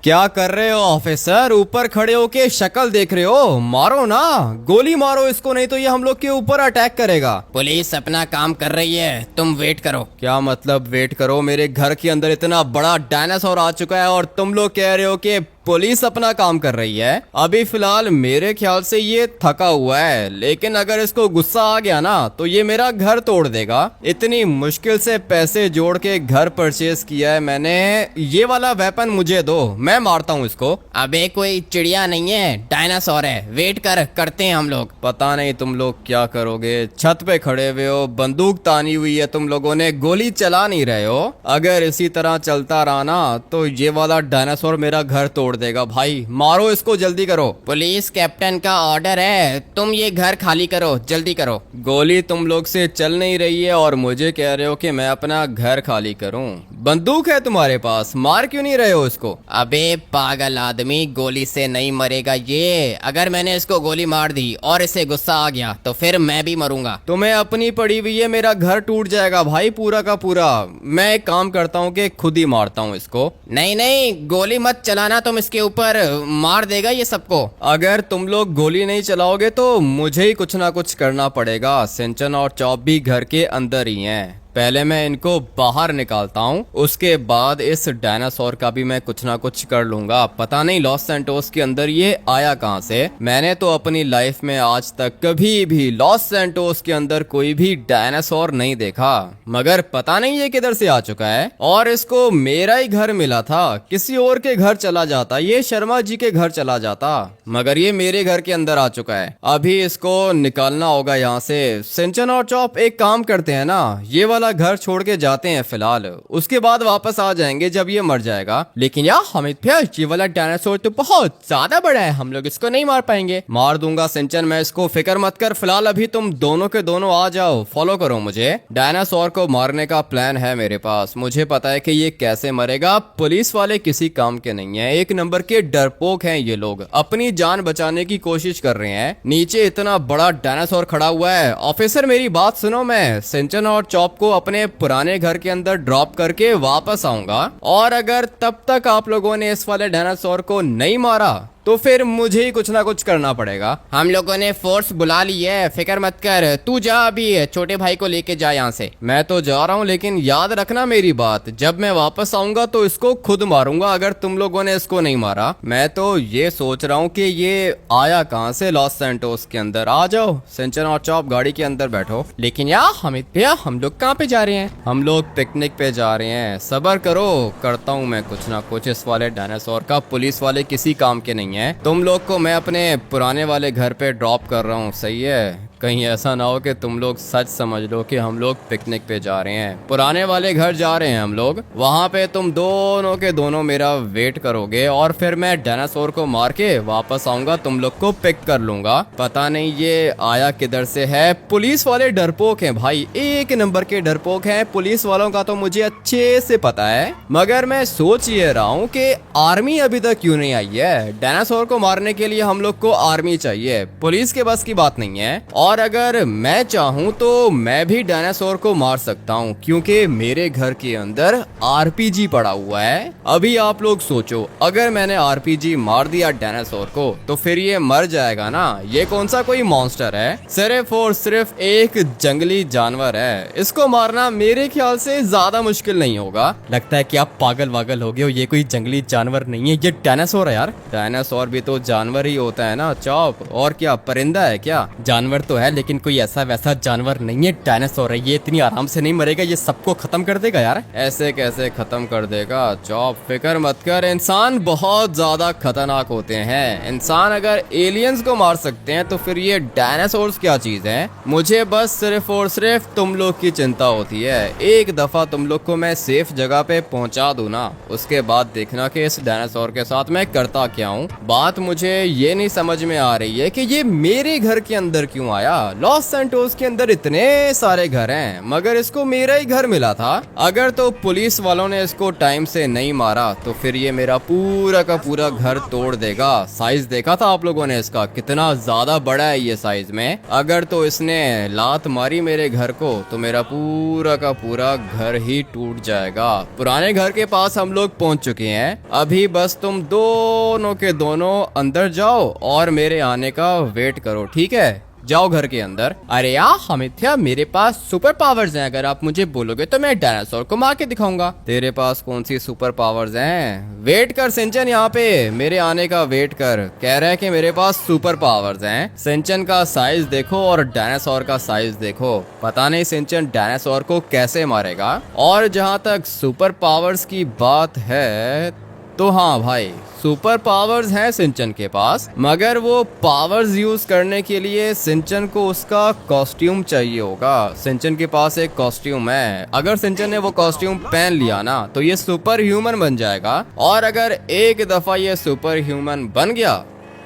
क्या कर रहे हो ऑफिसर? ऊपर खड़े होके शक्ल देख रहे हो? मारो ना, गोली मारो इसको, नहीं तो ये हम लोग के ऊपर अटैक करेगा। पुलिस अपना काम कर रही है, तुम वेट करो। क्या मतलब वेट करो? मेरे घर के अंदर इतना बड़ा डायनासोर आ चुका है और तुम लोग कह रहे हो कि पुलिस अपना काम कर रही है। अभी फिलहाल मेरे ख्याल से ये थका हुआ है, लेकिन अगर इसको गुस्सा आ गया ना तो ये मेरा घर तोड़ देगा। इतनी मुश्किल से पैसे जोड़ के घर परचेज किया है मैंने। ये वाला वेपन मुझे दो, मैं मारता हूँ इसको। अबे कोई चिड़िया नहीं है, डायनासोर है। वेट करते हैं हम लोग। पता नहीं तुम लोग क्या करोगे। छत पे खड़े हुए हो, बंदूक तानी हुई है तुम लोगों ने, गोली चला नहीं रहे हो। अगर इसी तरह चलता रहा ना तो ये वाला डायनासोर मेरा घर तोड़ देगा। भाई मारो इसको, जल्दी करो। पुलिस कैप्टन का ऑर्डर है, तुम ये घर खाली करो, जल्दी करो। गोली तुम लोग से चल नहीं रही है और मुझे कह रहे हो कि मैं अपना घर खाली करूं। बंदूक है तुम्हारे पास, मार क्यों नहीं रहे हो इसको? अबे पागल आदमी, गोली से नहीं मरेगा ये। अगर मैंने इसको गोली मार दी और इसे गुस्सा आ गया तो फिर मैं भी मरूंगा। तुम्हें अपनी पड़ी हुई है, मेरा घर टूट जाएगा भाई पूरा का पूरा। मैं एक काम करता हूँ कि खुद ही मारता हूँ इसको। नहीं नहीं, गोली मत चलाना, तुम इसके ऊपर मार देगा ये सबको। अगर तुम लोग गोली नहीं चलाओगे तो मुझे ही कुछ ना कुछ करना पड़ेगा। सिंचन और चॉप भी घर के अंदर ही हैं। पहले मैं इनको बाहर निकालता हूँ, उसके बाद इस डायनासोर का भी मैं कुछ ना कुछ कर लूंगा। पता नहीं लॉस सैंटोस के अंदर ये आया कहाँ से। मैंने तो अपनी लाइफ में आज तक कभी भी लॉस सैंटोस के अंदर कोई भी डायनासोर नहीं देखा, मगर पता नहीं ये किधर से आ चुका है। और इसको मेरा ही घर मिला था, किसी और के घर चला जाता, ये शर्मा जी के घर चला जाता, मगर ये मेरे घर के अंदर आ चुका है। अभी इसको निकालना होगा यहाँ से। सिंचन और चॉप एक काम करते हैं ना, ये वाला घर छोड़ के जाते हैं फिलहाल, उसके बाद वापस आ जाएंगे जब ये मर जाएगा। लेकिन यार हमिद भैया, ये वाला डायनासोर तो बहुत ज्यादा बड़ा है, हम लोग इसको नहीं मार पाएंगे। मार दूंगा सिंचन मैं इसको, फिक्र मत कर। फिलहाल अभी तुम दोनों के दोनों आ जाओ, फॉलो करो मुझे। डायनासोर को मारने का प्लान है मेरे पास, मुझे पता है कि ये कैसे मरेगा। पुलिस वाले किसी काम के नहीं है, एक नंबर के डरपोक हैं ये लोग, अपनी जान बचाने की कोशिश कर रहे हैं। नीचे इतना बड़ा डायनासोर खड़ा हुआ है। ऑफिसर मेरी बात सुनो, मैं सिंचन और चॉप को अपने पुराने घर के अंदर ड्रॉप करके वापस आऊंगा, और अगर तब तक आप लोगों ने इस वाले डायनासोर को नहीं मारा तो फिर मुझे ही कुछ ना कुछ करना पड़ेगा। हम लोगों ने फोर्स बुला ली है, फिक्र मत कर। तू जा, अभी छोटे भाई को लेके जा यहाँ से। मैं तो जा रहा हूँ, लेकिन याद रखना मेरी बात, जब मैं वापस आऊंगा तो इसको खुद मारूंगा अगर तुम लोगों ने इसको नहीं मारा। मैं तो ये सोच रहा हूँ कि ये आया कहाँ से लॉस सैंटोस के अंदर। आ जाओ सिंचन और चॉप, गाड़ी के अंदर बैठो। लेकिन यार हमिद भैया, हम लोग कहाँ पे जा रहे हैं? हम लोग पिकनिक पे जा रहे हैं। सबर करो, करता हूँ मैं कुछ ना कुछ इस वाले डायनासोर का। पुलिस वाले किसी काम के नहीं है। तुम लोग को मैं अपने पुराने वाले घर पे ड्रॉप कर रहा हूँ, सही है? कहीं ऐसा ना हो कि तुम लोग सच समझ लो कि हम लोग पिकनिक पे जा रहे हैं। पुराने वाले घर जा रहे हैं हम लोग, वहाँ पे तुम दोनों के दोनों मेरा वेट करोगे और फिर मैं डायनासोर को मार के वापस आऊंगा, तुम लोग को पिक कर लूंगा। पता नहीं ये आया किधर से है। पुलिस वाले डरपोक हैं भाई, एक नंबर के डरपोक हैं। पुलिस वालों का तो मुझे अच्छे से पता है, मगर मैं सोच ये रहा हूँ कि आर्मी अभी तक क्यों नहीं आई है। डायनासोर को मारने के लिए हम लोग को आर्मी चाहिए, पुलिस के बस की बात नहीं है। और अगर मैं चाहूँ तो मैं भी डायनासोर को मार सकता हूँ, क्योंकि मेरे घर के अंदर आरपीजी पड़ा हुआ है। अभी आप लोग सोचो, अगर मैंने आरपीजी मार दिया डायनासोर को तो फिर ये मर जाएगा ना। ये कौन सा कोई मॉन्स्टर है, सिर्फ और सिर्फ एक जंगली जानवर है। इसको मारना मेरे ख्याल से ज्यादा मुश्किल नहीं होगा। लगता है कि आप पागल वागल हो गए हो, ये कोई जंगली जानवर नहीं है, ये डायनासोर है यार। डायनासोर भी तो जानवर ही होता है ना चॉप, और क्या परिंदा है क्या? जानवर तो है लेकिन कोई ऐसा वैसा जानवर नहीं है, डायनासोर है। ये इतनी आराम से नहीं मरेगा, ये सबको खत्म कर देगा यार। ऐसे कैसे खत्म कर देगा चॉप, फिक्र मत कर। इंसान बहुत ज्यादा खतरनाक होते हैं। इंसान अगर एलियंस को मार सकते हैं तो फिर ये डायनासोर्स क्या चीज है। मुझे बस सिर्फ और सिर्फ तुम लोग की चिंता होती है। एक दफा तुम लोग को मैं सेफ जगह पे पहुंचा दूं ना, उसके बाद देखना कि इस डायनासोर के साथ मैं करता क्या हूँ। बात मुझे ये नहीं समझ में आ रही है कि ये मेरे घर के अंदर क्यों आया। आया। लॉस सैंटोस के अंदर इतने सारे घर हैं मगर इसको मेरा ही घर मिला था। अगर तो पुलिस वालों ने इसको टाइम से नहीं मारा तो फिर ये मेरा पूरा का पूरा घर तोड़ देगा। साइज देखा था आप लोगों ने इसका, कितना ज्यादा बड़ा है ये साइज में। अगर तो इसने लात मारी मेरे घर को तो मेरा पूरा का पूरा घर ही टूट जाएगा। पुराने घर के पास हम लोग पहुंच चुके हैं। अभी बस तुम दोनों के दोनों अंदर जाओ और मेरे आने का वेट करो, ठीक है? जाओ घर के अंदर। अरे यार अमित्या, मेरे पास सुपर पावर्स हैं। अगर आप मुझे बोलोगे तो मैं डायनासोर को मार के दिखाऊंगा। तेरे पास कौन सी सुपर पावर्स हैं? वेट कर सिंचन, यहाँ पे मेरे आने का वेट कर। कह रहा है कि मेरे पास सुपर पावर्स हैं। सिंचन का साइज देखो और डायनासोर का साइज देखो। पता नहीं सिंचन डायनासोर को कैसे मारेगा। और जहाँ तक सुपर पावर्स की बात है तो हाँ भाई, सुपर पावर्स हैं सिंचन के पास, मगर वो पावर्स यूज करने के लिए सिंचन को उसका कॉस्ट्यूम चाहिए होगा। सिंचन के पास एक कॉस्ट्यूम है, अगर सिंचन ने वो कॉस्ट्यूम पहन लिया ना तो ये सुपर ह्यूमन बन जाएगा। और अगर एक दफा ये सुपर ह्यूमन बन गया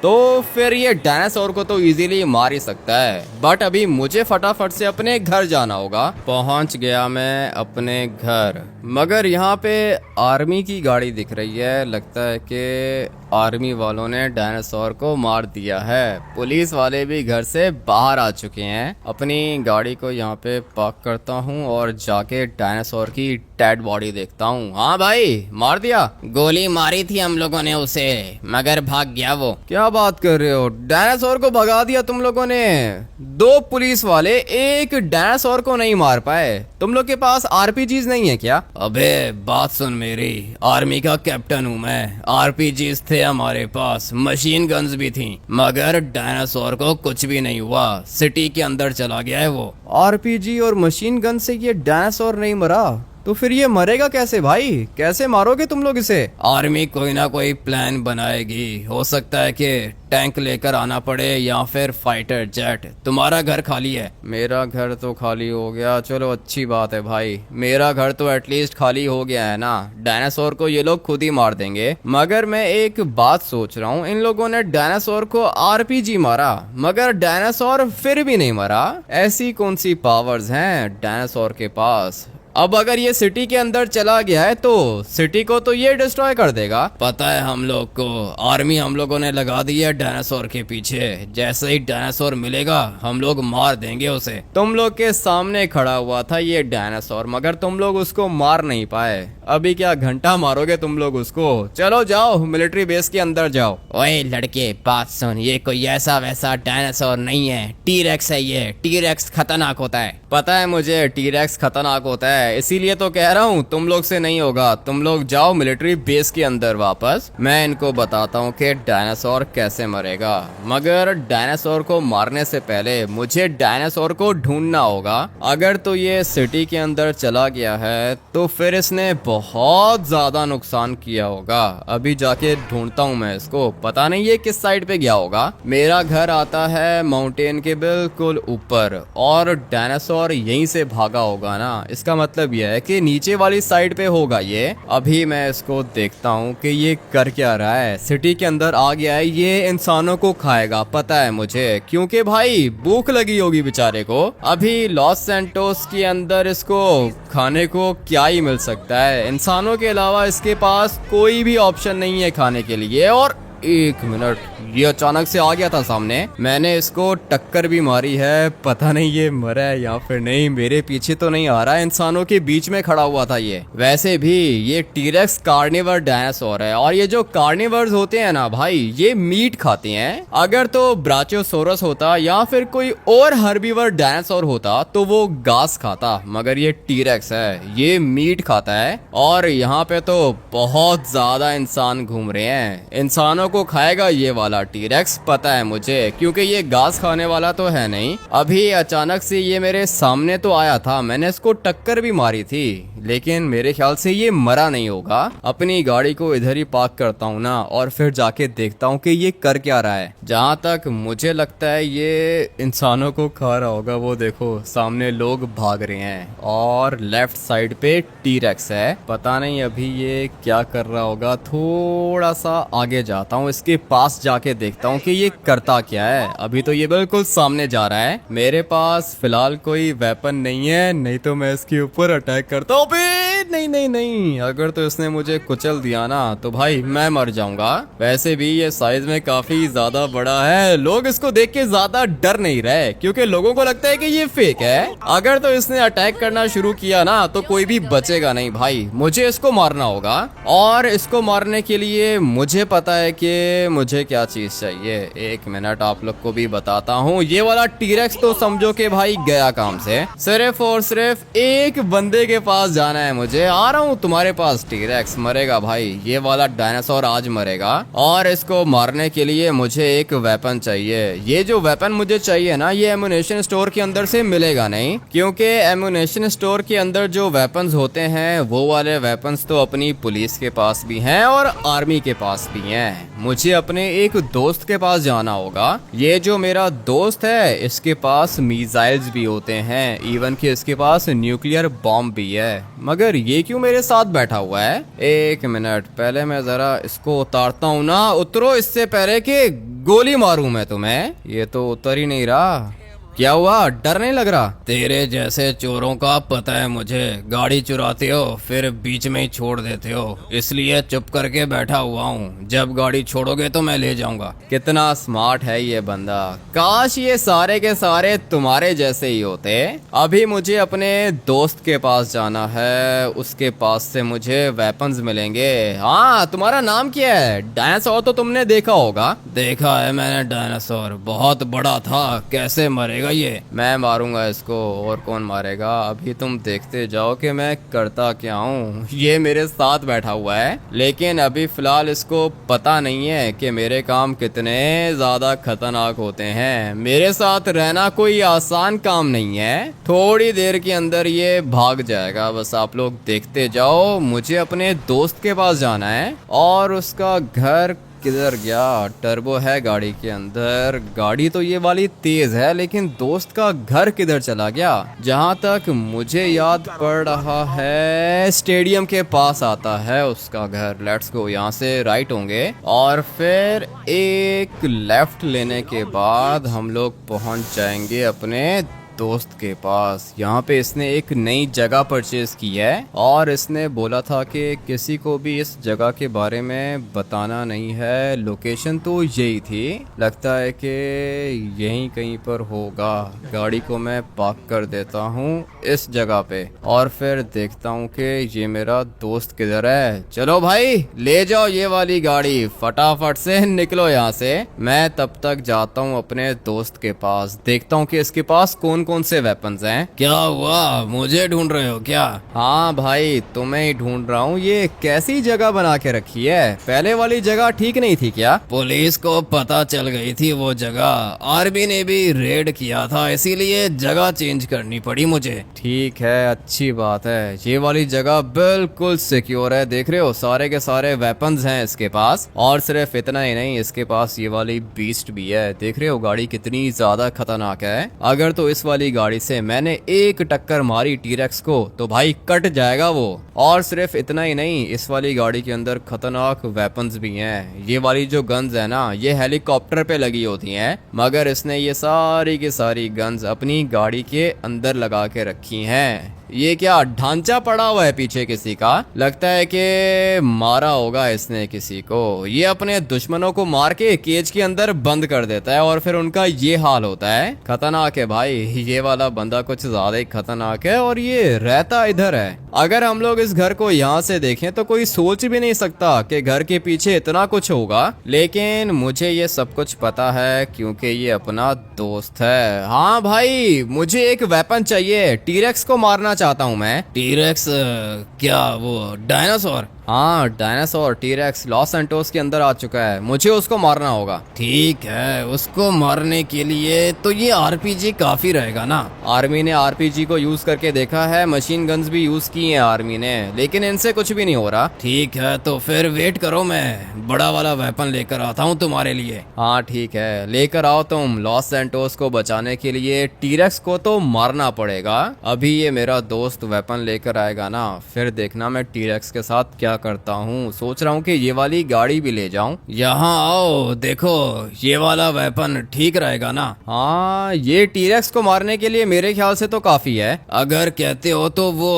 तो फिर ये डायनासोर को तो इजीली मार ही सकता है। बट अभी मुझे फटाफट से अपने घर जाना होगा। पहुंच गया मैं अपने घर, मगर यहाँ पे आर्मी की गाड़ी दिख रही है। लगता है कि आर्मी वालों ने डायनासोर को मार दिया है। पुलिस वाले भी घर से बाहर आ चुके हैं। अपनी गाड़ी को यहाँ पे पार्क करता हूँ और जाके डायनासोर की डेड बॉडी देखता हूँ। हाँ भाई, मार दिया। गोली मारी थी हम लोगों ने उसे, मगर भाग गया वो। क्या बात कर रहे हो? डायनासोर को भगा दिया तुम लोगों ने? दो पुलिस वाले एक डायनासोर को नहीं मार पाए। तुम लोग के पास आरपीजीज नहीं है क्या? अबे बात सुन मेरी, आर्मी का कैप्टन हूँ मैं। आरपीजीज थे हमारे पास, मशीन गन्स भी थी, मगर डायनासोर को कुछ भी नहीं हुआ। सिटी के अंदर चला गया है वो। आरपीजी और मशीन गन से ये डायनासोर नहीं मरा तो फिर ये मरेगा कैसे भाई? कैसे मारोगे तुम लोग इसे? आर्मी कोई ना कोई प्लान बनाएगी। हो सकता है कि टैंक लेकर आना पड़े या फिर फाइटर जेट। तुम्हारा घर खाली है? मेरा घर तो खाली हो गया। चलो अच्छी बात है भाई, मेरा घर तो एटलीस्ट खाली हो गया है ना। डायनासोर को ये लोग खुद ही मार देंगे। मगर मैं एक बात सोच रहा हूँ, इन लोगों ने डायनासोर को आरपीजी मारा मगर डायनासोर फिर भी नहीं मरा। ऐसी कौन सी पावर्स हैं डायनासोर के पास? अब अगर ये सिटी के अंदर चला गया है तो सिटी को तो ये डिस्ट्रॉय कर देगा। पता है हम लोग को, आर्मी हम लोगों ने लगा दी है डायनासोर के पीछे। जैसे ही डायनासोर मिलेगा हम लोग मार देंगे उसे। तुम लोग के सामने खड़ा हुआ था ये डायनासोर, मगर तुम लोग उसको मार नहीं पाए। अभी क्या घंटा मारोगे तुम लोग उसको? चलो जाओ मिलिट्री बेस के अंदर जाओ। ओए लड़के बात सुन, ये कोई ऐसा वैसा डायनासोर नहीं है, टी-रेक्स है ये। टी-रेक्स खतरनाक होता है। पता है मुझे टी-रेक्स खतरनाक होता है, इसीलिए तो कह रहा हूँ तुम लोग से नहीं होगा। तुम लोग जाओ मिलिट्री बेस के अंदर वापस। मैं इनको बताता हूँ कि डायनासोर कैसे मरेगा। मगर डायनासोर को मारने से पहले मुझे डायनासोर को ढूंढना होगा। अगर तो ये सिटी के अंदर चला गया है तो फिर इसने बहुत ज्यादा नुकसान किया होगा। अभी जाके ढूंढता हूँ मैं इसको। पता नहीं ये किस साइड पे गया होगा। मेरा घर आता है माउंटेन के बिल्कुल ऊपर और डायनासोर यहीं से भागा होगा ना। इसका मतलब यह है कि नीचे वाली साइड पे होगा ये। अभी मैं इसको देखता हूँ कि ये कर क्या रहा है। सिटी के अंदर आ गया है, ये इंसानों को खाएगा पता है मुझे, क्योंकि भाई भूख लगी होगी बेचारे को। अभी लॉस सैंटोस के अंदर इसको खाने को क्या ही मिल सकता है? इंसानों के अलावा इसके पास कोई भी ऑप्शन नहीं है खाने के लिए। और एक मिनट, ये अचानक से आ गया था सामने। मैंने इसको टक्कर भी मारी है, पता नहीं ये मरा है या फिर नहीं। मेरे पीछे तो नहीं आ रहा है, इंसानों के बीच में खड़ा हुआ था ये। वैसे भी ये टी-रेक्स कार्निवर डायनासोर है और ये जो कार्निवर्स होते हैं ना भाई, ये मीट खाते हैं। अगर तो ब्राचियोसोरस होता या फिर कोई और हर्बीवर डायनासोर होता तो वो घास खाता, मगर ये टी-रेक्स है, ये मीट खाता है। और यहाँ पे तो बहुत ज्यादा इंसान घूम रहे हैं। इंसानों को खाएगा ये वाला टी-रेक्स, पता है मुझे, क्योंकि ये घास खाने वाला तो है नहीं। अभी अचानक से ये मेरे सामने तो आया था, मैंने इसको टक्कर भी मारी थी। लेकिन मेरे ख्याल से ये मरा नहीं होगा। अपनी गाड़ी को इधर ही पार्क करता हूँ ना और फिर जाके देखता हूँ कि ये कर क्या रहा है। जहाँ तक मुझे लगता है ये इंसानों को खा रहा होगा। वो देखो सामने लोग भाग रहे हैं और लेफ्ट साइड पे टी-रेक्स है। पता नहीं अभी ये क्या कर रहा होगा। थोड़ा सा आगे जाता हूँ, इसके पास जाके देखता हूँ कि ये करता क्या है। अभी तो ये बिल्कुल सामने जा रहा है। मेरे पास फिलहाल कोई वेपन नहीं है, नहीं तो मैं इसके ऊपर अटैक करता हूँ। नहीं नहीं नहीं, अगर तो इसने मुझे कुचल दिया ना तो भाई मैं मर जाऊंगा। वैसे भी ये साइज में काफी ज्यादा बड़ा है। लोग इसको देख के ज्यादा डर नहीं रहे क्योंकि लोगों को लगता है कि ये फेक है। अगर तो इसने अटैक करना शुरू किया ना तो कोई भी बचेगा नहीं भाई। मुझे इसको मारना होगा और इसको मारने के लिए मुझे पता है कि मुझे क्या चीज चाहिए। एक मिनट आप लोग को भी बताता हूँ। ये वाला टी-रेक्स तो समझो कि भाई गया काम से। सिर्फ और सिर्फ एक बंदे के पास जाना है मुझे। आ रहा हूँ तुम्हारे पास। टी-रेक्स मरेगा भाई, ये वाला डायनासोर आज मरेगा। और इसको मारने के लिए मुझे एक वेपन चाहिए। ये जो वेपन मुझे चाहिए ना ये एमुनेशन स्टोर के अंदर से मिलेगा नहीं, क्योंकि एमुनेशन स्टोर के अंदर जो वेपन्स होते हैं वो वाले वेपन्स तो अपनी पुलिस के पास भी हैं और आर्मी के पास भी हैं। मुझे अपने एक दोस्त के पास जाना होगा। ये जो मेरा दोस्त है इसके पास मिसाइल्स भी होते हैं, इवन कि इसके पास न्यूक्लियर बॉम्ब भी है। मगर ये क्यों मेरे साथ बैठा हुआ है? एक मिनट, पहले मैं जरा इसको उतारता हूँ ना। उतरो इससे पहले कि गोली मारूं मैं तुम्हें। ये तो उतर ही नहीं रहा। क्या हुआ, डर नहीं लग रहा? तेरे जैसे चोरों का पता है मुझे। गाड़ी चुराते हो फिर बीच में ही छोड़ देते हो, इसलिए चुप करके बैठा हुआ हूँ। जब गाड़ी छोड़ोगे तो मैं ले जाऊंगा। कितना स्मार्ट है ये बंदा। काश ये सारे के सारे तुम्हारे जैसे ही होते। अभी मुझे अपने दोस्त के पास जाना है, उसके पास से मुझे वेपन्स मिलेंगे। हाँ, तुम्हारा नाम क्या है? डायनासोर तो तुमने देखा होगा। देखा है मैंने डायनासोर, बहुत बड़ा था। कैसे मरेगा ये? मैं मारूंगा इसको, और कौन मारेगा? अभी तुम देखते जाओ कि मैं करता क्या हूँ। ये मेरे साथ बैठा हुआ है, लेकिन अभी फिलहाल इसको पता नहीं है कि मेरे काम कितने ज्यादा खतरनाक होते हैं। मेरे साथ रहना कोई आसान काम नहीं है। थोड़ी देर के अंदर ये भाग जाएगा, बस आप लोग देखते जाओ। मुझे अपने दोस्त के पास जाना है और उसका घर किधर गया? टर्बो है गाड़ी के अंदर। गाड़ी तो ये वाली तेज है, लेकिन दोस्त का घर किधर चला गया? जहाँ तक मुझे याद पड़ रहा है स्टेडियम के पास आता है उसका घर। लेट्स गो, यहाँ से राइट होंगे और फिर एक लेफ्ट लेने के बाद हम लोग पहुँच जाएंगे अपने दोस्त के पास। यहाँ पे इसने एक नई जगह परचेज की है और इसने बोला था कि किसी को भी इस जगह के बारे में बताना नहीं है। लोकेशन तो यही थी, लगता है कि यहीं कहीं पर होगा। गाड़ी को मैं पार्क कर देता हूँ इस जगह पे और फिर देखता हूँ कि ये मेरा दोस्त किधर है। चलो भाई, ले जाओ ये वाली गाड़ी, फटाफट से निकलो यहाँ से। मैं तब तक जाता हूँ अपने दोस्त के पास, देखता हूँ कि इसके पास कौन कौन से वेपन्स हैं। क्या हुआ, मुझे ढूंढ रहे हो क्या? हाँ भाई, तुम्हें ही ढूंढ रहा हूँ। ये कैसी जगह बना के रखी है? पहले वाली जगह ठीक नहीं थी क्या? पुलिस को पता चल गई थी वो जगह। आर्मी ने भी रेड किया था, इसीलिए जगह चेंज करनी पड़ी मुझे। ठीक है, अच्छी बात है। ये वाली जगह बिल्कुल सिक्योर है। देख रहे हो सारे के सारे वेपन्स हैं इसके पास। और सिर्फ इतना ही नहीं, इसके पास ये वाली बीस्ट भी है। देख रहे हो गाड़ी कितनी ज्यादा खतरनाक है। अगर तो इस वाली गाड़ी से मैंने एक टक्कर मारी टी-रेक्स को तो भाई कट जाएगा वो। और सिर्फ इतना ही नहीं, इस वाली गाड़ी के अंदर खतरनाक वेपन्स भी हैं। ये वाली जो गन्स है ना, ये हेलीकॉप्टर पे लगी होती हैं, मगर इसने ये सारी की सारी गन्स अपनी गाड़ी के अंदर लगा के रखी हैं। ये क्या ढांचा पड़ा हुआ है पीछे किसी का? लगता है कि मारा होगा इसने किसी को। ये अपने दुश्मनों को मार के केज के अंदर बंद कर देता है और फिर उनका ये हाल होता है। खतरनाक है भाई, ये वाला बंदा कुछ ज्यादा ही खतरनाक है और ये रहता इधर है। अगर हम लोग इस घर को यहाँ से देखें तो कोई सोच भी नहीं सकता कि घर के पीछे इतना कुछ होगा, लेकिन मुझे ये सब कुछ पता है क्योंकि ये अपना दोस्त है। हाँ भाई, मुझे एक वेपन चाहिए, टी-रेक्स को मारना चाहता हूँ मैं। टीरेक्स? क्या वो डायनासोर? हाँ, डायनासोर टीरेक्स लॉस सैंटोस के अंदर आ चुका है, मुझे उसको मारना होगा। ठीक है, उसको मारने के लिए तो ये आरपीजी काफी रहेगा ना। आर्मी ने आरपीजी को यूज करके देखा है, मशीन गन्स भी यूज की हैं आर्मी ने, लेकिन इनसे कुछ भी नहीं हो रहा। ठीक है, तो फिर वेट करो, मैं बड़ा वाला वेपन लेकर आता हूँ तुम्हारे लिए। हाँ ठीक है, लेकर आओ तुम। लॉस सैंटोस को बचाने के लिए टीरेक्स को तो मारना पड़ेगा। अभी ये मेरा दोस्त वेपन लेकर आएगा ना, फिर देखना मैं टीरेक्स के साथ क्या करता हूँ। सोच रहा हूँ कि ये वाली गाड़ी भी ले जाऊं। यहाँ आओ, देखो ये वाला वेपन ठीक रहेगा ना। हाँ, ये टीरेक्स को मारने के लिए मेरे ख्याल से तो काफी है। अगर कहते हो तो वो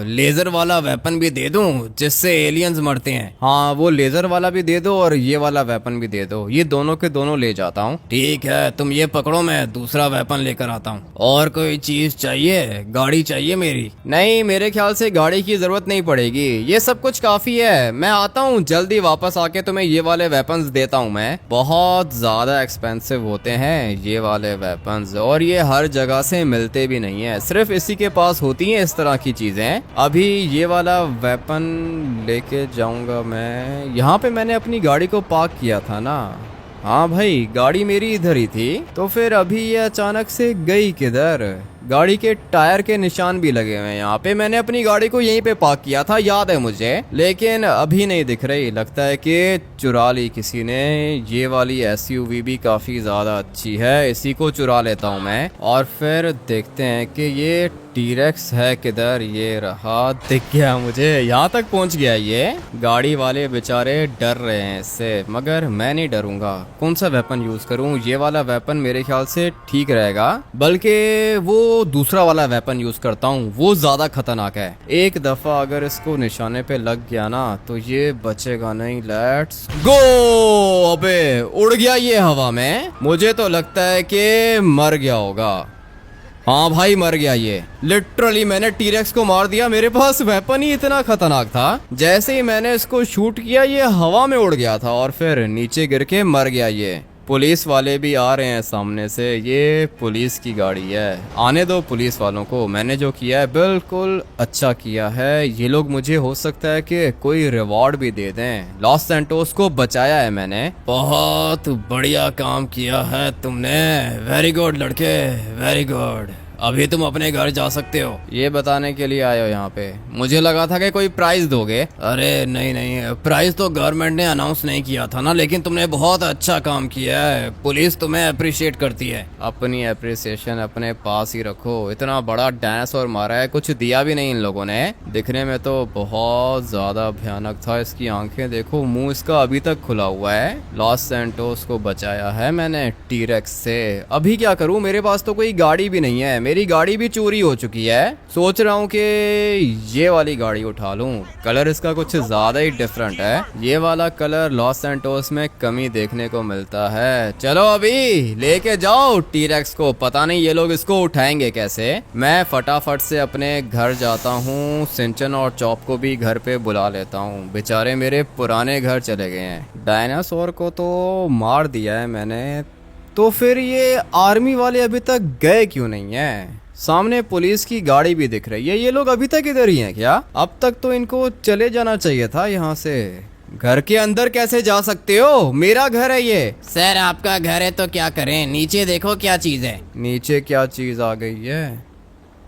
लेजर वाला वेपन भी दे दूं जिससे एलियंस मरते हैं। हाँ, वो लेजर वाला भी दे दो और ये वाला वेपन भी दे दो, ये दोनों के दोनों ले जाता हूँ। ठीक है, तुम ये पकड़ो, मैं दूसरा वेपन लेकर आता हूँ। और कोई चीज चाहिए? गाड़ी चाहिए मेरी? नहीं, मेरे ख्याल से गाड़ी की जरूरत नहीं पड़ेगी, ये सब कुछ काफी है। मैं आता हूँ जल्दी, वापस आके तुम्हें ये वाले वेपन्स देता हूँ मैं। बहुत ज्यादा एक्सपेंसिव होते हैं ये वाले वेपन्स, और ये हर जगह से मिलते भी नहीं है, सिर्फ इसी के पास होती हैं इस तरह की चीजें। अभी ये वाला वेपन लेके जाऊंगा मैं। यहाँ पे मैंने अपनी गाड़ी को पार्क किया था ना। हाँ भाई, गाड़ी मेरी इधर ही थी, तो फिर अभी ये अचानक से गई किधर? गाड़ी के टायर के निशान भी लगे हुए हैं यहाँ पे। मैंने अपनी गाड़ी को यहीं पे पार्क किया था, याद है मुझे, लेकिन अभी नहीं दिख रही। लगता है कि चुरा ली किसी ने। ये वाली एसयूवी भी काफी ज्यादा अच्छी है, इसी को चुरा लेता हूँ मैं। और फिर देखते हैं कि ये टीरेक्स है किधर। ये रहा, दिख गया मुझे, यहाँ तक पहुँच गया ये। गाड़ी वाले बेचारे डर रहे हैं इससे, मगर मैं नहीं डरूंगा। कौन सा वेपन यूज करूँ? ये वाला वेपन मेरे ख्याल से ठीक रहेगा, बल्कि वो दूसरा वाला वेपन यूज करता हूँ, वो ज्यादा खतरनाक है। एक दफा अगर इसको निशाने पे लग गया ना तो ये बचेगा नहीं। Let's go. अबे उड़ गया ये हवा में, मुझे तो लगता है कि मर गया होगा। हाँ भाई, मर गया ये। लिटरली मैंने टीरेक्स को मार दिया, मेरे पास वेपन ही इतना खतरनाक था। जैसे ही मैंने इसको शूट किया ये हवा में उड़ गया था और फिर नीचे गिर के मर गया ये। पुलिस वाले भी आ रहे हैं सामने से, ये पुलिस की गाड़ी है। आने दो पुलिस वालों को, मैंने जो किया है बिल्कुल अच्छा किया है। ये लोग मुझे हो सकता है कि कोई रिवॉर्ड भी दे दें। लॉस सैंटोस को बचाया है मैंने। बहुत बढ़िया काम किया है तुमने, वेरी गुड लड़के, वेरी गुड। अभी तुम अपने घर जा सकते हो। ये बताने के लिए आए हो यहाँ पे? मुझे लगा था कि कोई प्राइज दोगे। अरे नहीं नहीं, प्राइस तो गवर्नमेंट ने अनाउंस नहीं किया था ना, लेकिन तुमने बहुत अच्छा काम किया है, पुलिस तुम्हें अप्रिशिएट करती है। अपनी अप्रिसिएशन अपने पास ही रखो। इतना बड़ा डायनासोर मारा है, कुछ दिया भी नहीं इन लोगों ने। दिखने में तो बहुत ज्यादा भयानक था, इसकी आंखें देखो, मुंह इसका अभी तक खुला हुआ है। लॉस सैंटोस को बचाया है मैंने टीरेक्स से। अभी क्या करूं, मेरे पास तो कोई गाड़ी भी नहीं है, मेरी गाड़ी भी चोरी हो चुकी है। सोच रहा हूँ कि ये वाली गाड़ी उठा लूं। कलर इसका कुछ ज्यादा ही डिफरेंट है, ये वाला कलर लॉस सैंटोस में कमी देखने को मिलता है। चलो अभी लेके जाओ टीरेक्स को, पता नहीं ये लोग इसको उठाएंगे कैसे। मैं फटाफट से अपने घर जाता हूँ, सिंचन और चॉप को भी घर पे बुला लेता हूँ, बेचारे मेरे पुराने घर चले गए हैं। डायनासोर को तो मार दिया है मैंने, तो फिर ये आर्मी वाले अभी तक गए क्यों नहीं है? सामने पुलिस की गाड़ी भी दिख रही है, ये लोग अभी तक इधर ही हैं क्या? अब तक तो इनको चले जाना चाहिए था यहाँ से। घर के अंदर कैसे जा सकते हो? मेरा घर है ये। सर आपका घर है तो क्या करें, नीचे देखो क्या चीज है। नीचे क्या चीज आ गई है?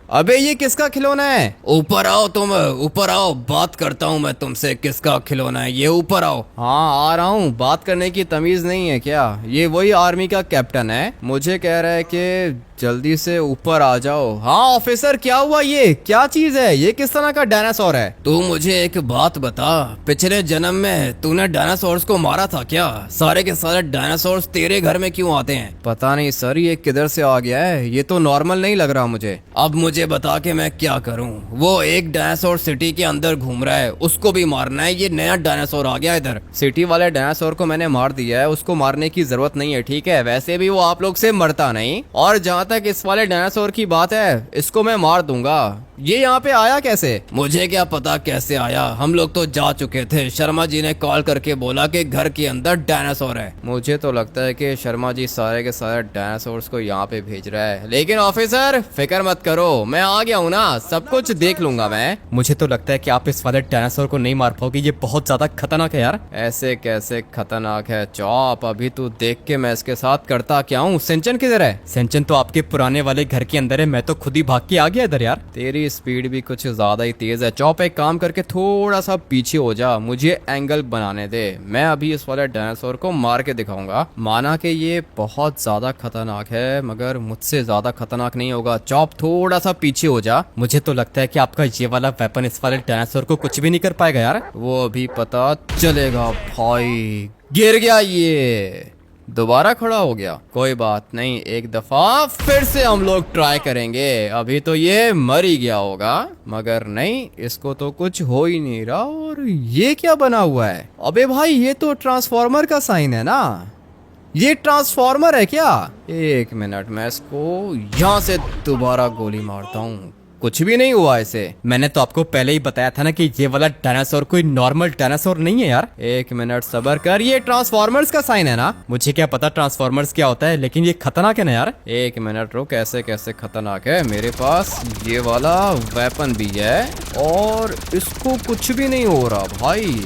अबे ये किसका खिलौना है? ऊपर आओ तुम, ऊपर आओ, बात करता हूँ मैं तुमसे, किसका खिलौना है ये, ऊपर आओ। हाँ आ रहा हूँ, बात करने की तमीज नहीं है क्या? ये वही आर्मी का कैप्टन है, मुझे कह रहा है कि जल्दी से ऊपर आ जाओ। हाँ ऑफिसर, क्या हुआ? ये क्या चीज है? ये किस तरह का डायनासोर है? तू मुझे एक बात बता, पिछले जन्म में तूने डायनासोर्स को मारा था क्या? सारे के सारे डायनासोर्स तेरे घर में क्यों आते हैं? पता नहीं सर, ये किधर से आ गया है, ये तो नॉर्मल नहीं लग रहा मुझे। अब मुझे बता के मैं क्या करूं? वो एक डायनासोर सिटी के अंदर घूम रहा है, उसको भी मारना है। ये नया डायनासोर आ गया इधर। सिटी वाले डायनासोर को मैंने मार दिया है, उसको मारने की जरूरत नहीं है, ठीक है? वैसे भी वो आप लोग से मरता नहीं। और जहाँ तक इस वाले डायनासोर की बात है, इसको मैं मार दूंगा। ये यहाँ पे आया कैसे? मुझे क्या पता कैसे आया, हम लोग तो जा चुके थे। शर्मा जी ने कॉल करके बोला कि घर के अंदर डायनासोर है। मुझे तो लगता है कि शर्मा जी सारे के सारे डायनासोर्स को यहाँ पे भेज रहा है, लेकिन ऑफिसर फिक्र मत करो, मैं आ गया हूँ ना, सब कुछ देख लूंगा मैं। मुझे तो लगता है कि आप इस वाले डायनासोर को नहीं मार पाओगे, ये बहुत ज्यादा खतरनाक है यार। ऐसे कैसे खतरनाक है चौप, अभी तू देख के मैं इसके साथ करता क्या हूँ। सिंचन किधर है? सेंचन तो आपके पुराने वाले घर के अंदर है, मैं तो खुद ही भाग के आ गया इधर यार। तेरी स्पीड भी कुछ ज्यादा ही तेज है चौप, एक काम करके थोड़ा सा पीछे हो जा, मुझे एंगल बनाने दे, मैं अभी इस वाले डायनासोर को मार के दिखाऊंगा। माना कि ये बहुत ज्यादा खतरनाक है मगर मुझसे ज्यादा खतरनाक नहीं होगा। चौप थोड़ा सा पीछे हो जा। मुझे तो लगता है कि आपका ये वाला वेपन इस वाले डायनासोर को कुछ भी नहीं कर पाएगा यार। वो अभी पता चलेगा भाई। गिर गया, ये दोबारा खड़ा हो गया, कोई बात नहीं, एक दफा फिर से हम लोग ट्राई करेंगे। अभी तो ये मर ही गया होगा, मगर नहीं, इसको तो कुछ हो ही नहीं रहा। और ये क्या बना हुआ है? अबे भाई ये तो ट्रांसफॉर्मर का साइन है ना, ये ट्रांसफॉर्मर है क्या? एक मिनट, मैं इसको यहाँ से दोबारा गोली मारता हूँ, कुछ भी नहीं हुआ इसे। मैंने तो आपको पहले ही बताया था ना कि ये वाला डायनासोर कोई नॉर्मल डायनासोर नहीं है यार। एक मिनट सबर कर, ये ट्रांसफॉर्मर्स का साइन है ना? मुझे क्या पता ट्रांसफॉर्मर्स क्या होता है, लेकिन ये खतरनाक है ना यार। एक मिनट रुक, कैसे कैसे खतरनाक है? मेरे पास ये वाला वेपन भी है और इसको कुछ भी नहीं हो रहा भाई।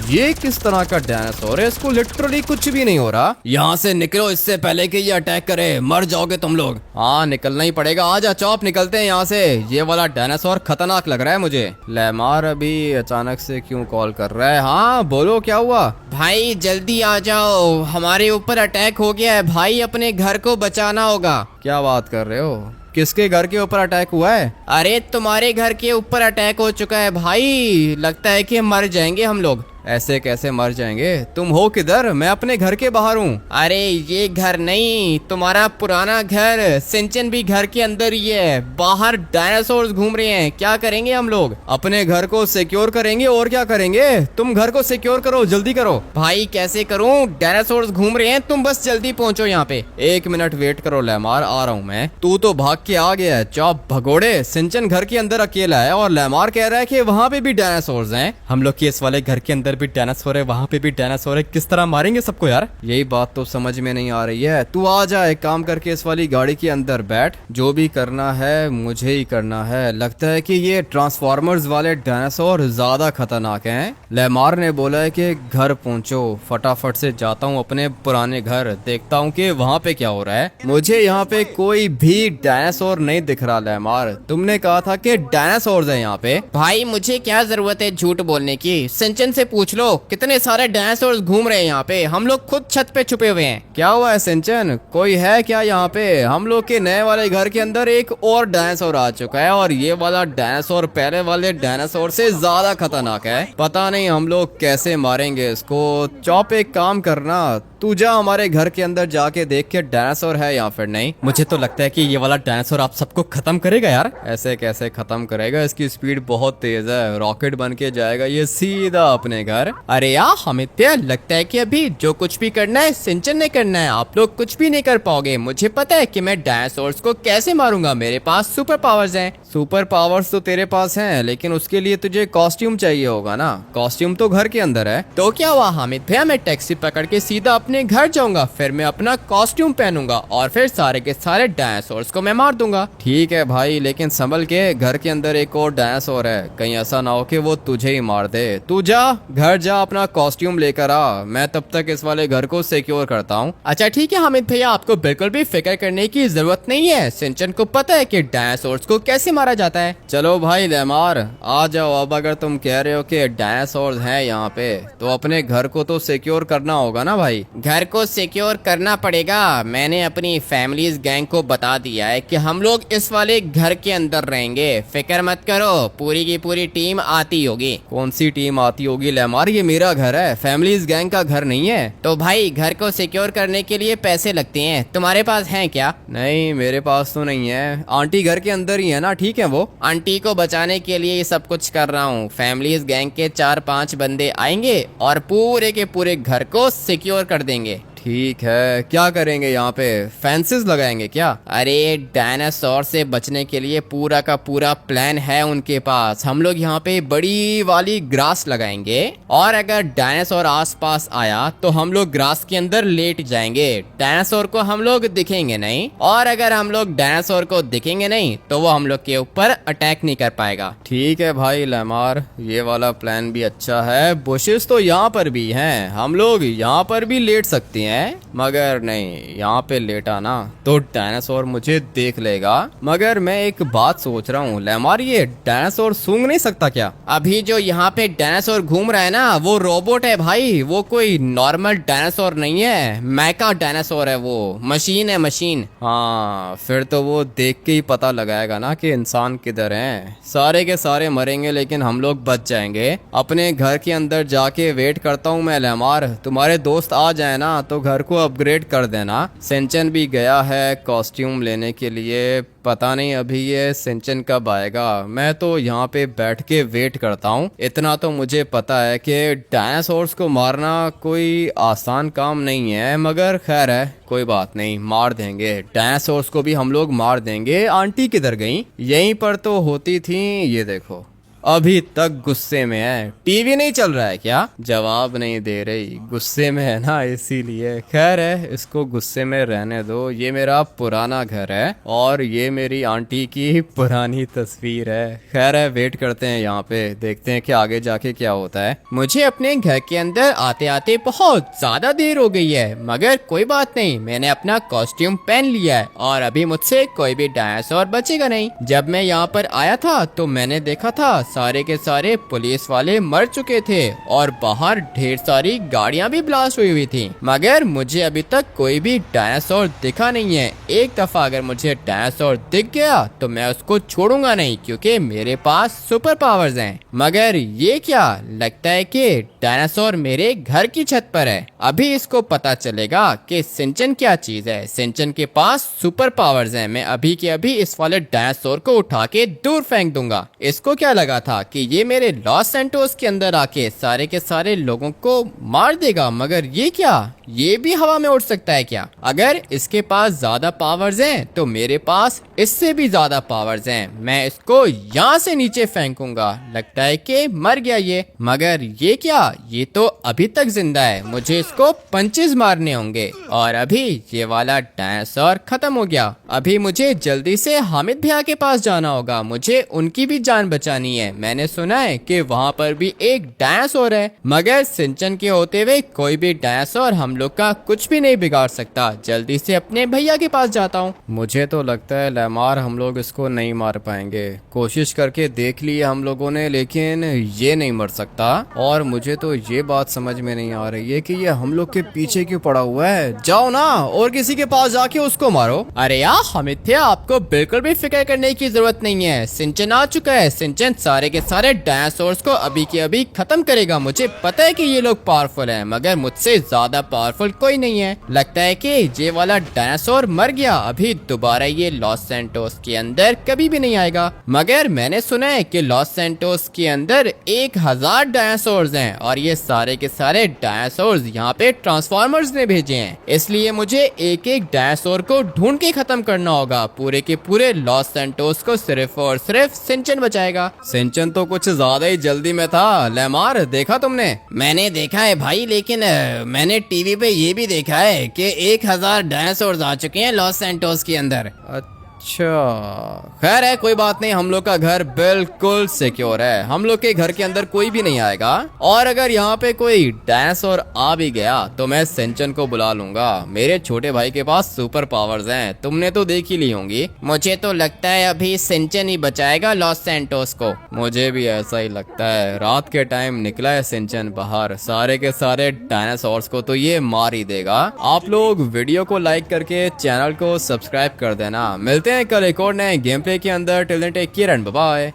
ये किस तरह का डायनासोर है, इसको लिटरली कुछ भी नहीं हो रहा। यहाँ से निकलो इससे पहले कि ये अटैक करे, मर जाओगे तुम लोग। हाँ निकलना ही पड़ेगा, आजा चौप निकलते हैं यहाँ से। ये वाला डायनासोर खतरनाक लग रहा है मुझे। लेमार अभी अचानक से क्यों कॉल कर रहा है? हाँ बोलो क्या हुआ? भाई जल्दी आ जाओ, हमारे ऊपर अटैक हो गया है भाई, अपने घर को बचाना होगा। क्या बात कर रहे हो? किसके घर के ऊपर अटैक हुआ है? अरे तुम्हारे घर के ऊपर अटैक हो चुका है भाई, लगता है कि मर जाएंगे हम लोग। ऐसे कैसे मर जाएंगे? तुम हो किधर? मैं अपने घर के बाहर हूँ। अरे ये घर नहीं, तुम्हारा पुराना घर। सिंचन भी घर के अंदर ही है, बाहर डायनासोर्स घूम रहे हैं। क्या करेंगे हम लोग? अपने घर को सिक्योर करेंगे, और क्या करेंगे? तुम घर को सिक्योर करो, जल्दी करो। भाई कैसे करूं, डायनासोर्स घूम रहे हैं, तुम बस जल्दी पहुंचो यहाँ पे। एक मिनट वेट करो लेमार, आ रहा हूँ मैं। तू तो भाग के आ गया है चौप भगोड़े। सिंचन घर के अंदर अकेला है और लेमार कह रहा है कि वहाँ पे भी डायनासोर्स हैं। हम लोग के इस वाले घर के अंदर भी डायनासोर है, वहाँ पे भी डायनासोर है, किस तरह मारेंगे सबको यार? यही बात तो समझ में नहीं आ रही है। तू आ जा, एक काम करके इस वाली गाड़ी के अंदर बैठ, जो भी करना है मुझे ही करना है। लगता है कि ये ट्रांसफॉर्मर्स वाले डायनासोर ज्यादा खतरनाक हैं। लेमार ने बोला है कि घर पहुंचो, फटाफट से जाता हूँ अपने पुराने घर, देखता हूँ कि वहाँ पे क्या हो रहा है। मुझे यहाँ पे कोई भी डायनासोर नहीं दिख रहा लेमार, तुमने कहा था कि डायनासोर है यहाँ पे। भाई मुझे क्या जरूरत है झूठ बोलने की, सिंचन से पूछ लो, कितने सारे डायनासोर्स घूम रहे हैं यहाँ पे, हम लोग खुद छत पे छुपे हुए हैं। क्या हुआ है सिंचन, कोई है क्या यहाँ पे? हम लोग के नए वाले घर के अंदर एक और डायनासोर आ चुका है और ये वाला डायनासोर पहले वाले डायनासोर से ज्यादा खतरनाक है। पता नहीं हम लोग कैसे मारेंगे इसको। चौप एक काम करना, तू जा हमारे घर के अंदर जाके देख के डायनासोर है या फिर नहीं। मुझे तो लगता है कि ये वाला डायनासोर आप सबको खत्म करेगा यार। ऐसे कैसे खत्म करेगा, इसकी स्पीड बहुत तेज है, रॉकेट बन के जाएगा ये सीधा अपने घर। अरे यार अमित्य, लगता है कि अभी जो कुछ भी करना है सिंचन ने करना है, आप लोग कुछ भी नहीं कर पाओगे। मुझे पता है कि मैं डायनासोर्स को कैसे मारूंगा, मेरे पास सुपर पावर्स हैं। सुपर पावर्स तो तेरे पास हैं, लेकिन उसके लिए तुझे कॉस्ट्यूम चाहिए होगा ना। कॉस्ट्यूम तो घर के अंदर है। तो क्या हुआ हामिद भैया, मैं टैक्सी पकड़ के सीधा अपने घर जाऊंगा, फिर मैं अपना कॉस्ट्यूम पहनूंगा और फिर सारे के सारे डायनासोर्स को मैं मार दूंगा। ठीक है भाई, लेकिन संभल के, घर के अंदर एक और डायनासोर है, कहीं ऐसा ना हो कि वो तुझे ही मार दे। तू जा घर जा, अपना कॉस्ट्यूम लेकर आ, मैं तब तक इस वाले घर को सिक्योर करता हूँ। अच्छा ठीक है हामिद भैया, आपको बिल्कुल भी फिक्र करने की जरूरत नहीं है, सिंचन को पता है कि डायनासोर्स को कैसे मारा जाता है। चलो भाई लेमार आ जाओ। अब अगर तुम कह रहे हो कि डायनासोर्स हैं यहाँ पे, तो अपने घर को तो सिक्योर करना होगा ना भाई। घर को सिक्योर करना पड़ेगा, मैंने अपनी फैमिलीज गैंग को बता दिया है कि हम लोग इस वाले घर के अंदर रहेंगे, फिक्र मत करो, पूरी की पूरी टीम आती होगी। कौन सी टीम आती होगी लेमार, ये मेरा घर है, फैमिलीज गैंग का घर नहीं है। तो भाई घर को सिक्योर करने के लिए पैसे लगते हैं, तुम्हारे पास हैं क्या? नहीं मेरे पास तो नहीं है, आंटी घर के अंदर ही है ना। ठीक है, वो आंटी को बचाने के लिए ये सब कुछ कर रहा हूँ। फैमिलीज गैंग के 4-5 बंदे आएंगे और पूरे के पूरे घर को सिक्योर कर देंगे। ठीक है, क्या करेंगे यहाँ पे? फेंसेस लगाएंगे क्या? अरे डायनासोर से बचने के लिए पूरा का पूरा प्लान है उनके पास। हम लोग यहाँ पे बड़ी वाली ग्रास लगाएंगे और अगर डायनासोर आसपास आया तो हम लोग ग्रास के अंदर लेट जाएंगे। डायनासोर को हम लोग दिखेंगे नहीं और अगर हम लोग डायनासोर को दिखेंगे नहीं तो वो हम लोग के ऊपर अटैक नहीं कर पाएगा। ठीक है भाई लेमार, ये वाला प्लान भी अच्छा है। बुशेस तो यहाँ पर भी हैं, हम लोग यहाँ पर भी लेट सकते हैं, मगर नहीं, यहाँ पे लेटा ना तो डायनासोर मुझे देख लेगा। मगर मैं एक बात सोच रहा हूँ लेमार, ये डायनासोर सूंघ नहीं सकता क्या? अभी जो यहाँ पे डायनासोर घूम रहा है ना वो रोबोट है भाई, वो कोई नॉर्मल डायनासोर नहीं है, मैका डायनासोर है, वो मशीन है, मशीन। हाँ, फिर तो वो देख के ही पता लगाएगा ना कि इंसान किधर हैं। सारे के सारे मरेंगे लेकिन हम लोग बच जाएंगे। अपने घर के अंदर जाके वेट करता हूँ मैं लेमार, तुम्हारे दोस्त आ जाए ना तो घर को अपग्रेड कर देना। सिंचन भी गया है कॉस्ट्यूम लेने के लिए, पता नहीं अभी ये सिंचन कब आएगा। मैं तो यहाँ पे बैठ के वेट करता हूँ। इतना तो मुझे पता है कि डायनासोर्स को मारना कोई आसान काम नहीं है, मगर खैर है, कोई बात नहीं, मार देंगे। डायनासोर्स को भी हम लोग मार देंगे। आंटी किधर गई? यहीं पर तो होती थी, ये देखो अभी तक गुस्से में है। टीवी नहीं चल रहा है क्या? जवाब नहीं दे रही, गुस्से में है ना इसीलिए। खैर है, इसको गुस्से में रहने दो। ये मेरा पुराना घर है और ये मेरी आंटी की पुरानी तस्वीर है। खैर है, वेट करते हैं यहाँ पे, देखते हैं कि आगे जाके क्या होता है। मुझे अपने घर के अंदर आते आते बहुत ज्यादा देर हो गई है, मगर कोई बात नहीं, मैंने अपना कॉस्ट्यूम पहन लिया है और अभी मुझसे कोई भी डायनासोर बचेगा नहीं। जब मैं यहाँ पर आया था तो मैंने देखा था सारे के सारे पुलिस वाले मर चुके थे और बाहर ढेर सारी गाड़ियां भी ब्लास्ट हुई थी, मगर मुझे अभी तक कोई भी डायनासोर दिखा नहीं है। एक दफा अगर मुझे डायनासोर दिख गया तो मैं उसको छोड़ूंगा नहीं, क्योंकि मेरे पास सुपर पावर्स हैं। मगर ये क्या लगता है कि डायनासोर मेरे घर की छत पर है। अभी इसको पता चलेगा कि सिंचन क्या चीज है। सिंचन के पास सुपर पावर्स हैं। मैं अभी के अभी इस वाले डायनासोर को उठा के दूर फेंक दूंगा। इसको क्या लगा था कि ये मेरे लॉस सैंटोस के अंदर आके सारे के सारे लोगों को मार देगा, मगर ये क्या, ये भी हवा में उड़ सकता है क्या? अगर इसके पास ज्यादा पावर्स हैं तो मेरे पास इससे भी ज्यादा पावर्स हैं। मैं इसको यहाँ से नीचे फेंकूंगा। लगता है कि मर गया ये, मगर ये क्या, ये तो अभी तक जिंदा है। मुझे इसको पंचेस मारने होंगे और अभी ये वाला डायनासोर खत्म हो गया। अभी मुझे जल्दी से हामिद भैया के पास जाना होगा, मुझे उनकी भी जान बचानी है। मैंने सुना है कि वहाँ पर भी एक डायनासोर है, मगर सिंचन के होते हुए कोई भी डायनासोर हम लोग का कुछ भी नहीं बिगाड़ सकता। जल्दी से अपने भैया के पास जाता हूँ। मुझे तो लगता है लेमार हम लोग इसको नहीं मार पाएंगे। कोशिश करके देख ली हम लोगों ने, लेकिन ये नहीं मर सकता। और मुझे तो ये बात समझ में नहीं आ रही है कि ये हम लोग के पीछे क्यों पड़ा हुआ है। जाओ ना और किसी के पास जाके उसको मारो। अरे यार हामिद भैया, आपको बिल्कुल भी फिक्र करने की जरूरत नहीं है। सिंचन आ चुका है। सिंचन सारे के सारे डायनासोर्स को अभी के अभी खत्म करेगा। मुझे पता है कि ये लोग पावरफुल हैं, मगर मुझसे ज्यादा पावरफुल कोई नहीं है। लगता है कि ये वाला डायनासोर मर गया, अभी दोबारा ये लॉस सैंटोस के अंदर कभी भी नहीं आएगा। मगर मैंने सुना है कि लॉस सैंटोस के अंदर 1000 डायनासोर्स हैं और ये सारे के सारे डायनासोर्स यहाँ पे ट्रांसफॉर्मर्स ने भेजे हैं। इसलिए मुझे एक एक डायनासोर को ढूंढ के खत्म करना होगा। पूरे के पूरे लॉस सैंटोस को सिर्फ और सिर्फ सिंचन बचाएगा। सिंचन तो कुछ ज्यादा ही जल्दी में था। लेमार, देखा तुमने? मैंने देखा है भाई, लेकिन मैंने टीवी पे ये भी देखा है कि 1000 डायनासोर्स आ चुके हैं लॉस सैंटोस के अंदर। अच्छा, खैर है, कोई बात नहीं। हम लोग का घर बिल्कुल सिक्योर है, हम लोग के घर के अंदर कोई भी नहीं आएगा। और अगर यहाँ पे कोई डायनासोर आ भी गया तो मैं सिंचन को बुला लूंगा। मेरे छोटे भाई के पास सुपर पावर्स हैं, तुमने तो देख ही ली होंगी। मुझे तो लगता है अभी सिंचन ही बचाएगा लॉस सैंटोस को। मुझे भी ऐसा ही लगता है। रात के टाइम निकला है सिंचन बाहर, सारे के सारे डायनासोर्स को तो ये मार ही देगा। आप लोग वीडियो को लाइक करके चैनल को सब्सक्राइब कर देना। मिलते हैं कल एक और नए गेम प्ले के अंदर। Till then take care and bye bye.